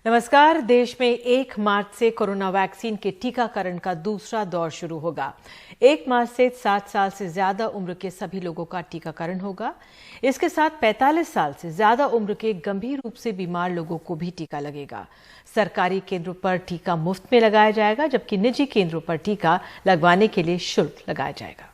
नमस्कार। देश में 1 मार्च से कोरोना वैक्सीन के टीकाकरण का दूसरा दौर शुरू होगा। 1 मार्च से 60 साल से ज्यादा उम्र के सभी लोगों का टीकाकरण होगा। इसके साथ 45 साल से ज्यादा उम्र के गंभीर रूप से बीमार लोगों को भी टीका लगेगा। सरकारी केंद्रों पर टीका मुफ्त में लगाया जाएगा, जबकि निजी केंद्रों पर टीका लगवाने के लिए शुल्क लगाया जाएगा।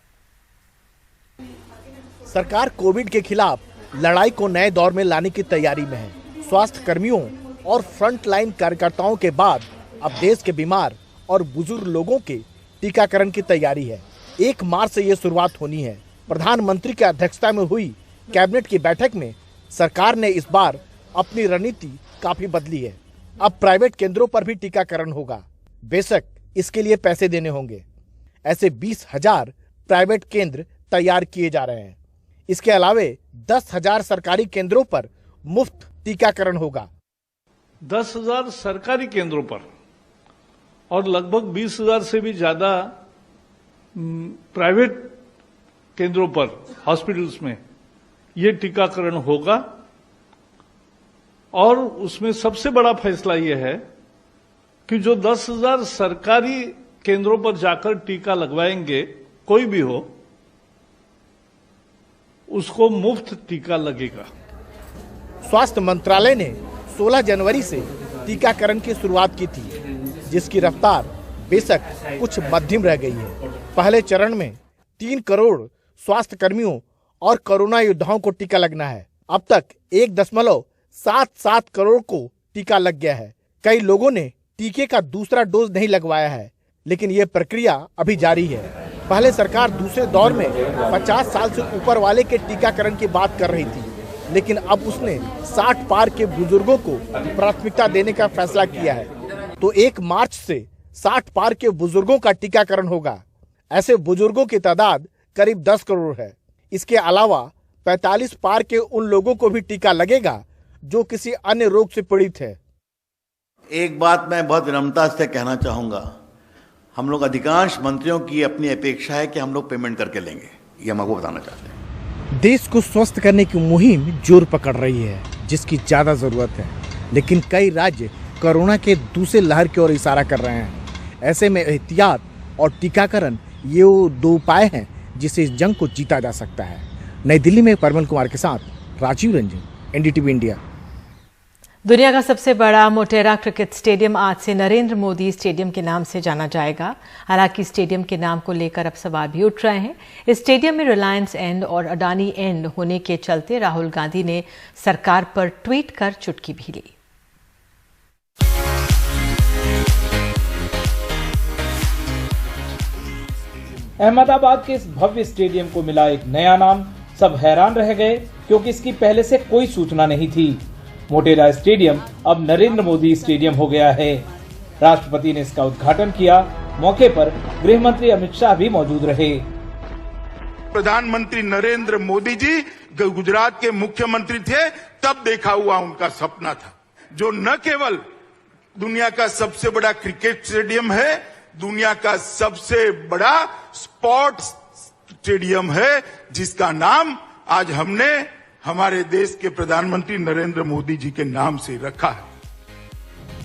सरकार कोविड के खिलाफ लड़ाई को नए दौर में लाने की तैयारी में है। स्वास्थ्य कर्मियों और फ्रंटलाइन कार्यकर्ताओं के बाद अब देश के बीमार और बुजुर्ग लोगों के टीकाकरण की तैयारी है। 1 मार्च से ये शुरुआत होनी है। प्रधानमंत्री की अध्यक्षता में हुई कैबिनेट की बैठक में सरकार ने इस बार अपनी रणनीति काफी बदली है। अब प्राइवेट केंद्रों पर भी टीकाकरण होगा। बेशक इसके लिए पैसे देने होंगे। ऐसे 20,000 प्राइवेट केंद्र तैयार किए जा रहे हैं। इसके अलावे 10,000 सरकारी केंद्रों पर मुफ्त टीकाकरण होगा। 10,000 सरकारी केंद्रों पर और लगभग 20,000 से भी ज्यादा प्राइवेट केंद्रों पर, हॉस्पिटल्स में ये टीकाकरण होगा। और उसमें सबसे बड़ा फैसला यह है कि जो 10,000 सरकारी केंद्रों पर जाकर टीका लगवाएंगे, कोई भी हो, उसको मुफ्त टीका लगेगा। स्वास्थ्य मंत्रालय ने 16 जनवरी से टीकाकरण की शुरुआत की थी, जिसकी रफ्तार बेशक कुछ मध्यम रह गई है। पहले चरण में 3 करोड़ स्वास्थ्य कर्मियों और कोरोना योद्धाओं को टीका लगना है। अब तक 1.77 करोड़ को टीका लग गया है। कई लोगों ने टीके का दूसरा डोज नहीं लगवाया है, लेकिन ये प्रक्रिया अभी जारी है। पहले सरकार दूसरे दौर में 50 साल से ऊपर वाले के टीकाकरण की बात कर रही थी, लेकिन अब उसने 60 पार के बुजुर्गों को प्राथमिकता देने का फैसला किया है। तो 1 मार्च से 60 पार के बुजुर्गों का टीकाकरण होगा। ऐसे बुजुर्गों की तादाद करीब 10 करोड़ है। इसके अलावा 45 पार के उन लोगों को भी टीका लगेगा जो किसी अन्य रोग से पीड़ित है। एक बात मैं बहुत विनम्रता से कहना चाहूंगा, हम लोग अधिकांश मंत्रियों की अपनी अपेक्षा है कि हम लोग पेमेंट करके लेंगे। ये हम आपको बताना चाहते हैं। देश को स्वस्थ करने की मुहिम जोर पकड़ रही है, जिसकी ज्यादा जरूरत है, लेकिन कई राज्य कोरोना के दूसरे लहर की ओर इशारा कर रहे हैं। ऐसे में एहतियात और टीकाकरण ये वो 2 उपाय हैं जिससे इस जंग को जीता जा सकता है। नई दिल्ली में परमल कुमार के साथ राजीव रंजन, एनडीटीवी इंडिया। दुनिया का सबसे बड़ा मोटेरा क्रिकेट स्टेडियम आज से नरेंद्र मोदी स्टेडियम के नाम से जाना जाएगा। हालांकि स्टेडियम के नाम को लेकर अब सवाल भी उठ रहे हैं। इस स्टेडियम में रिलायंस एंड और अडानी एंड होने के चलते राहुल गांधी ने सरकार पर ट्वीट कर चुटकी भी ली। अहमदाबाद के इस भव्य स्टेडियम को मिला एक नया नाम। सब हैरान रह गए क्योंकि इसकी पहले से कोई सूचना नहीं थी। मोटेरा स्टेडियम अब नरेंद्र मोदी स्टेडियम हो गया है। राष्ट्रपति ने इसका उद्घाटन किया। मौके पर गृह मंत्री अमित शाह भी मौजूद रहे। प्रधानमंत्री नरेंद्र मोदी जी गुजरात के मुख्यमंत्री थे, तब देखा हुआ उनका सपना था, जो न केवल दुनिया का सबसे बड़ा क्रिकेट स्टेडियम है, दुनिया का सबसे बड़ा स्पोर्ट्स स्टेडियम है, जिसका नाम आज हमने हमारे देश के प्रधानमंत्री नरेंद्र मोदी जी के नाम से रखा है।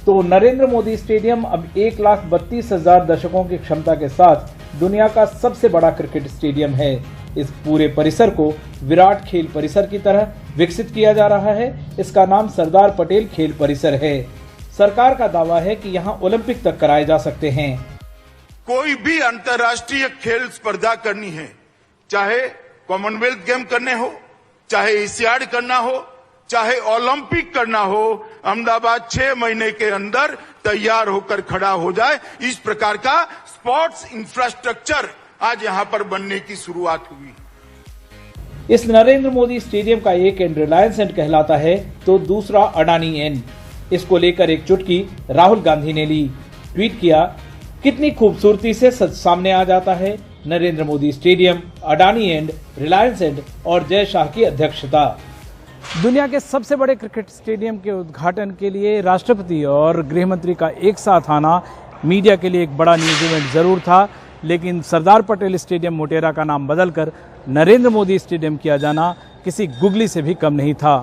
तो नरेंद्र मोदी स्टेडियम अब 1,32,000 दर्शकों की क्षमता के साथ दुनिया का सबसे बड़ा क्रिकेट स्टेडियम है। इस पूरे परिसर को विराट खेल परिसर की तरह विकसित किया जा रहा है। इसका नाम सरदार पटेल खेल परिसर है। सरकार का दावा है कि यहाँ ओलंपिक तक कराए जा सकते हैं। कोई भी अंतर्राष्ट्रीय खेल स्पर्धा करनी है, चाहे कॉमनवेल्थ गेम करने हो, चाहे एशियाड करना हो, चाहे ओलंपिक करना हो, अहमदाबाद 6 महीने के अंदर तैयार होकर खड़ा हो जाए। इस प्रकार का स्पोर्ट्स इंफ्रास्ट्रक्चर आज यहां पर बनने की शुरुआत हुई। इस नरेंद्र मोदी स्टेडियम का एक एंड रिलायंस एंड कहलाता है, तो दूसरा अडानी एंड। इसको लेकर एक चुटकी राहुल गांधी ने ली। ट्वीट किया, कितनी खूबसूरती से सामने आ जाता है Narendra Modi stadium, Adani and, Reliance and और जय शाह की अध्यक्षता। दुनिया के सबसे बड़े क्रिकेट स्टेडियम के उद्घाटन के लिए राष्ट्रपति और गृह मंत्री का एक साथ आना मीडिया के लिए एक बड़ा न्यूज इवेंट जरूर था, लेकिन सरदार पटेल स्टेडियम मोटेरा का नाम बदलकर नरेंद्र मोदी स्टेडियम किया जाना किसी गुगली से भी कम नहीं था।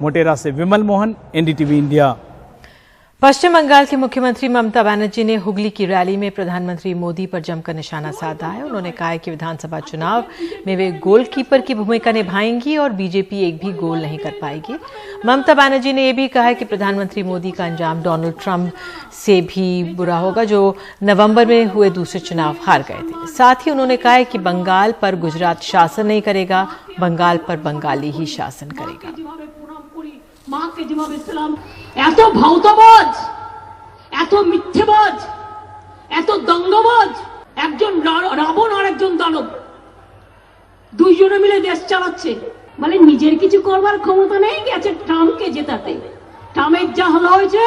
मोटेरा से विमल मोहन, एनडीटीवी इंडिया। पश्चिम बंगाल की मुख्यमंत्री ममता बनर्जी ने हुगली की रैली में प्रधानमंत्री मोदी पर जमकर निशाना साधा है। उन्होंने कहा है कि विधानसभा चुनाव में वे गोलकीपर की भूमिका निभाएंगी और बीजेपी एक भी गोल नहीं कर पाएगी। ममता बनर्जी ने यह भी कहा है कि प्रधानमंत्री मोदी का अंजाम डोनाल्ड ट्रंप से भी बुरा होगा, जो नवंबर में हुए दूसरे चुनाव हार गए थे। साथ ही उन्होंने कहा है कि बंगाल पर गुजरात शासन नहीं करेगा, बंगाल पर बंगाली ही शासन करेगा। মাকে যেভাবে ইসলাম এত ভৌতবাজ, এত মিথ্যেবাজ, এত দঙ্গবাজ, একজন রাবণ আর একজন দানব, দুইজনে মিলে দেশ চালাচ্ছে। মানে নিজের কিছু করবার ক্ষমতা নেই, গেছে ট্রাম্পকে জেতাতে। ট্রাম্পের যা হাল হয়েছে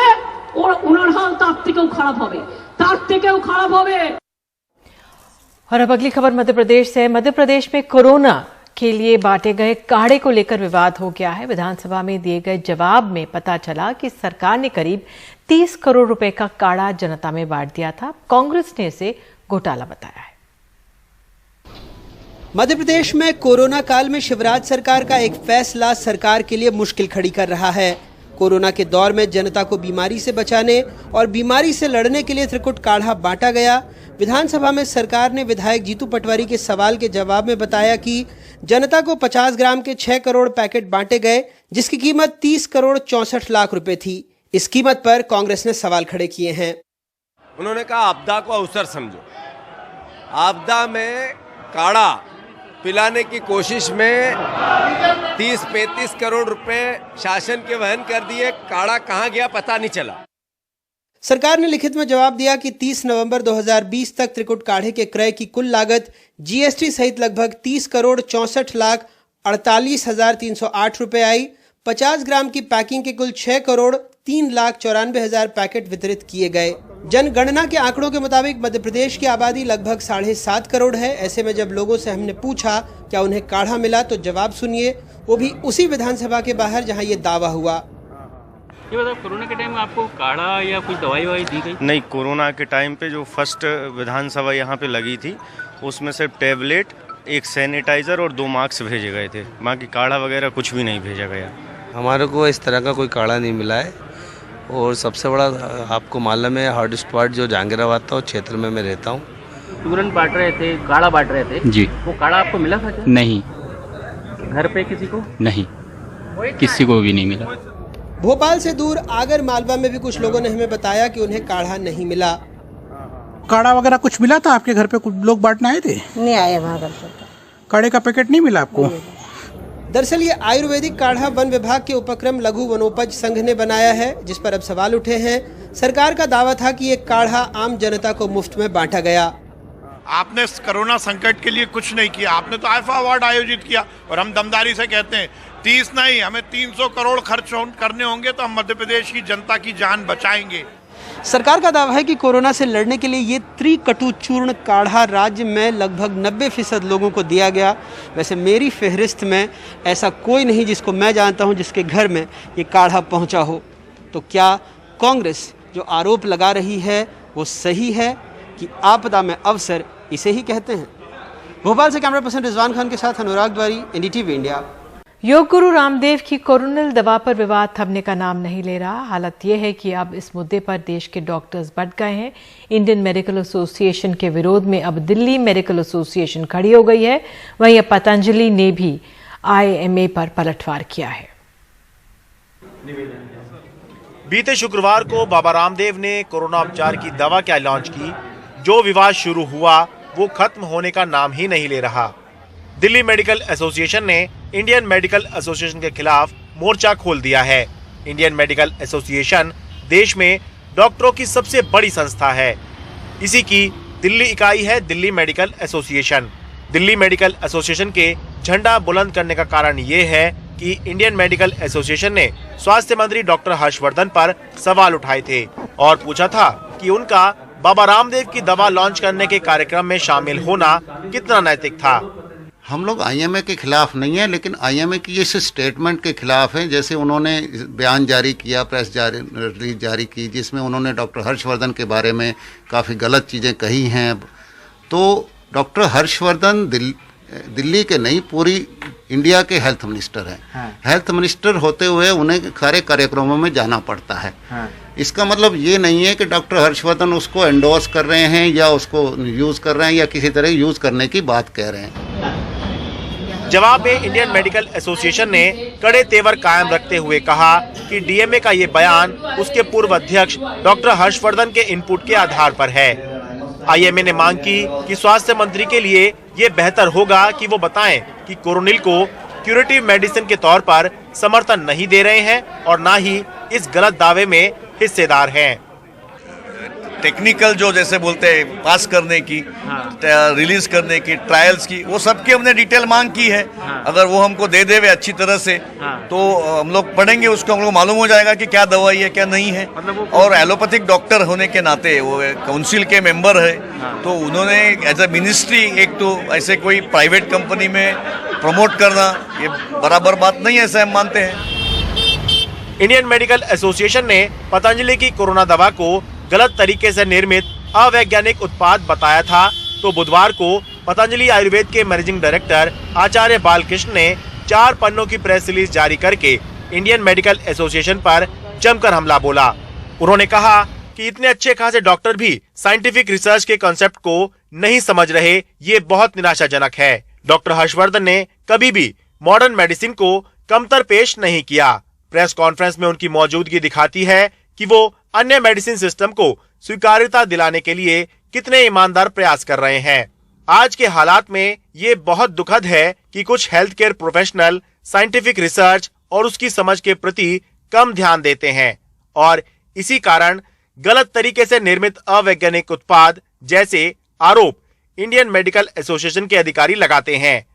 ওনার হাল তার থেকেও খারাপ হবে, তার থেকেও খারাপ হবে। और अब अगली खबर मध्य प्रदेश से। मध्य प्रदेश में कोरोना के लिए बांटे गए काढ़े को लेकर विवाद हो गया है। विधानसभा में दिए गए जवाब में पता चला कि सरकार ने करीब 30 करोड़ रुपए का काढ़ा जनता में बांट दिया था। कांग्रेस ने इसे घोटाला बताया है। मध्य प्रदेश में कोरोना काल में शिवराज सरकार का एक फैसला सरकार के लिए मुश्किल खड़ी कर रहा है। कोरोना के दौर में जनता को बीमारी से बचाने और बीमारी से लड़ने के लिए त्रिकुट काढ़ा बांटा गया। विधानसभा में सरकार ने विधायक जीतू पटवारी के सवाल के जवाब में बताया कि जनता को 50 ग्राम के 6 करोड़ पैकेट बांटे गए, जिसकी कीमत 30 करोड़ 64 लाख रुपए थी। इस कीमत पर कांग्रेस ने सवाल खड़े किए हैं। उन्होंने कहा आपदा को अवसर समझो। आपदा में काढ़ा पिलाने की कोशिश में 30-35 करोड़ रुपए शासन के वहन कर दिए। काढ़ा कहां गया पता नहीं चला। सरकार ने लिखित में जवाब दिया कि 30 नवंबर 2020 तक त्रिकुट काढ़े के क्रय की कुल लागत जीएसटी सहित लगभग 30 करोड़ 64 लाख 48,308 रुपए आई। 50 ग्राम की पैकिंग के कुल 6 करोड़ 3 लाख 94,000 पैकेट वितरित किए गए। जनगणना के आंकड़ों के मुताबिक मध्य प्रदेश की आबादी लगभग 7.5 करोड़ है। ऐसे में जब लोगों से हमने पूछा क्या उन्हें काढ़ा मिला, तो जवाब सुनिए, वो भी उसी विधानसभा के बाहर जहां ये दावा हुआ। ये बताओ, कोरोना के टाइम में आपको काढ़ा या कुछ दवाई दी गई? नहीं, कोरोना के टाइम पे जो फर्स्ट विधानसभा यहाँ पे लगी थी उसमें सिर्फ टैबलेट, एक सैनिटाइजर और 2 मास्क भेजे गए थे। बाकी काढ़ा वगैरह कुछ भी नहीं भेजा गया। हमारे को इस तरह का कोई काढ़ा नहीं मिला है। और सबसे बड़ा आपको मालूम है, हॉट स्पॉट जो जहांगीराबाद था, उस क्षेत्र में मैं रहता हूँ। तुरंत बांट रहे थे, काढ़ा बांट रहे थे जी। वो काढ़ा आपको मिला था क्या? नहीं। घर पे किसी को? नहीं, किसी को भी नहीं मिला। भोपाल से दूर आगर मालवा में भी कुछ लोगों ने हमें बताया कि उन्हें काढ़ा नहीं मिला। काढ़ा वगैरह कुछ मिला था आपके घर पे? कुछ लोग बांटने आए थे? नहीं आए वहाँ घर पे। काढ़े का पैकेट नहीं मिला आपको? दरअसल ये आयुर्वेदिक काढ़ा वन विभाग के उपक्रम लघु वनोपज संघ ने बनाया है, जिस पर अब सवाल उठे हैं। सरकार का दावा था कि ये काढ़ा आम जनता को मुफ्त में बांटा गया। आपने कोरोना संकट के लिए कुछ नहीं किया। आपने तो आईफा अवार्ड आयोजित किया और हम दमदारी से कहते हैं 30 नहीं, हमें 300 करोड़ खर्च करने होंगे तो हम मध्य प्रदेश की जनता की जान बचाएंगे। सरकार का दावा है कि कोरोना से लड़ने के लिए ये त्रिकटु चूर्ण काढ़ा राज्य में लगभग 90% लोगों को दिया गया। वैसे मेरी फहरिस्त में ऐसा कोई नहीं जिसको मैं जानता हूं जिसके घर में ये काढ़ा पहुंचा हो। तो क्या कांग्रेस जो आरोप लगा रही है वो सही है कि आपदा में अवसर इसे ही कहते हैं? भोपाल से कैमरा पर्सन रिजवान खान के साथ अनुराग द्वारी, एनडीटीवी इंडिया। योग गुरु रामदेव की कोरोनिल दवा पर विवाद थमने का नाम नहीं ले रहा। हालत यह है कि अब इस मुद्दे पर देश के डॉक्टर्स बढ़ गए हैं। इंडियन मेडिकल एसोसिएशन के विरोध में अब दिल्ली मेडिकल एसोसिएशन खड़ी हो गई है। वहीं अब पतंजलि ने भी आईएमए पर पलटवार किया है। बीते शुक्रवार को बाबा रामदेव ने कोरोना उपचार की दवा क्या लॉन्च की। जो विवाद शुरू हुआ वो खत्म होने का नाम ही नहीं ले रहा। दिल्ली मेडिकल एसोसिएशन ने इंडियन मेडिकल एसोसिएशन के खिलाफ मोर्चा खोल दिया है। इंडियन मेडिकल एसोसिएशन देश में डॉक्टरों की सबसे बड़ी संस्था है। इसी की दिल्ली इकाई है Delhi medical association. Delhi medical association के झंडा बुलंद करने का कारण ये है कि इंडियन मेडिकल एसोसिएशन ने स्वास्थ्य मंत्री डॉक्टर हर्षवर्धन पर सवाल उठाए थे और पूछा था कि उनका बाबा रामदेव की दवा लॉन्च करने के कार्यक्रम में शामिल होना कितना नैतिक था। हम लोग आईएमए के खिलाफ नहीं है, लेकिन आईएमए की इस स्टेटमेंट के खिलाफ हैं। जैसे उन्होंने बयान जारी किया, प्रेस रिलीज जारी की, जिसमें उन्होंने डॉक्टर हर्षवर्धन के बारे में काफ़ी गलत चीज़ें कही हैं। तो डॉक्टर हर्षवर्धन दिल्ली के नहीं, पूरी इंडिया के हेल्थ मिनिस्टर हैं। हेल्थ मिनिस्टर होते हुए उन्हें सारे कार्यक्रमों में जाना पड़ता है। इसका मतलब ये नहीं है कि डॉक्टर हर्षवर्धन उसको एंडोर्स कर रहे हैं या उसको यूज़ कर रहे हैं या किसी तरह यूज़ करने की बात कह रहे हैं। जवाब में इंडियन मेडिकल एसोसिएशन ने कड़े तेवर कायम रखते हुए कहा कि डीएमए का ये बयान उसके पूर्व अध्यक्ष डॉक्टर हर्षवर्धन के इनपुट के आधार पर है। आईएमए ने मांग की कि स्वास्थ्य मंत्री के लिए ये बेहतर होगा कि वो बताएं कि कोरोनिल को क्यूरेटिव मेडिसिन के तौर पर समर्थन नहीं दे रहे हैं और ना ही इस गलत दावे में हिस्सेदार हैं। टेक्निकल जो जैसे बोलते हैं पास करने की, रिलीज करने की, ट्रायल्स की, वो सबकी हमने डिटेल मांग की है। अगर वो हमको दे देवे अच्छी तरह से तो हम लोग पढ़ेंगे उसको, हम लोग मालूम हो जाएगा कि क्या दवाई है क्या नहीं है। और एलोपैथिक डॉक्टर होने के नाते वो काउंसिल के मेंबर है, तो उन्होंने एज ए मिनिस्ट्री एक तो ऐसे कोई प्राइवेट कंपनी में प्रमोट करना ये बराबर बात नहीं है, ऐसा हम मानते हैं। इंडियन मेडिकल एसोसिएशन ने पतंजलि की कोरोना दवा को गलत तरीके से निर्मित अवैज्ञानिक उत्पाद बताया था, तो बुधवार को पतंजलि आयुर्वेद के मैनेजिंग डायरेक्टर आचार्य बालकृष्ण ने 4 पन्नों की प्रेस रिलीज जारी करके इंडियन मेडिकल एसोसिएशन पर जमकर हमला बोला। उन्होंने कहा कि इतने अच्छे खासे डॉक्टर भी साइंटिफिक रिसर्च के कॉन्सेप्ट को नहीं समझ रहे, ये बहुत निराशाजनक है। डॉक्टर हर्षवर्धन ने कभी भी मॉडर्न मेडिसिन को कमतर पेश नहीं किया। प्रेस कॉन्फ्रेंस में उनकी मौजूदगी दिखाती है कि वो अन्य मेडिसिन सिस्टम को स्वीकार्यता दिलाने के लिए कितने ईमानदार प्रयास कर रहे हैं। आज के हालात में ये बहुत दुखद है कि कुछ health care professional scientific research और उसकी समझ के प्रति कम ध्यान देते हैं और इसी कारण गलत तरीके से निर्मित अवैज्ञानिक उत्पाद जैसे आरोप इंडियन मेडिकल एसोसिएशन के अधिकारी लगाते हैं।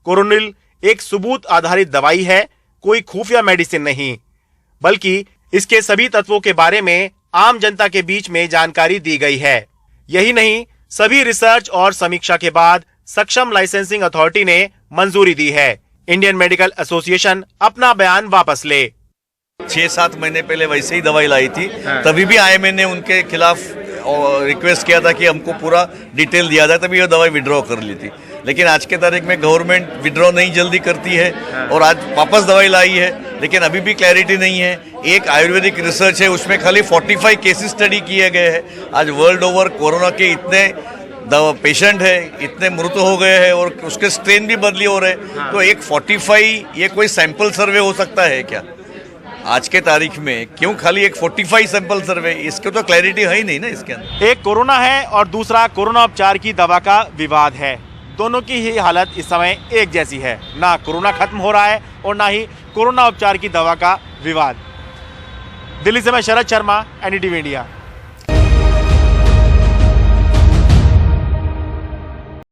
कोरोनिल एक सबूत आधारित दवाई है, कोई खुफिया मेडिसिन नहीं, बल्कि इसके सभी तत्वों के बारे में आम जनता के बीच में जानकारी दी गई है। यही नहीं, सभी रिसर्च और समीक्षा के बाद सक्षम लाइसेंसिंग अथॉरिटी ने मंजूरी दी है। इंडियन मेडिकल एसोसिएशन अपना बयान वापस ले। 6-7 महीने पहले वैसे ही दवाई लाई थी, तभी भी आईएमए ने उनके खिलाफ रिक्वेस्ट किया था कि हमको पूरा डिटेल दिया जाए, तभी वो दवाई विड्रॉ कर ली थी। लेकिन आज के तारीख में गवर्नमेंट विड्रॉ नहीं जल्दी करती है और आज वापस दवाई लाई है, लेकिन अभी भी क्लैरिटी नहीं है। एक आयुर्वेदिक रिसर्च है, उसमें खाली 45 केसेस स्टडी किए गए हैं। आज वर्ल्ड ओवर कोरोना के इतने पेशेंट है, इतने मृत हो गए हैं और उसके स्ट्रेन भी बदली हो रहे हैं, तो एक 45 ये कोई सैंपल सर्वे हो सकता है क्या आज के तारीख में? क्यों खाली एक 45 सैंपल सर्वे? इसके तो क्लैरिटी है ही नहीं ना इसके अंदर। एक कोरोना है और दूसरा कोरोना उपचार की दवा का विवाद है। दोनों की ही हालत इस समय एक जैसी है, ना कोरोना खत्म हो रहा है और ना ही कोरोना उपचार की दवा का विवाद। दिल्ली से मैं शरद शर्मा, एनडीटीवी इंडिया।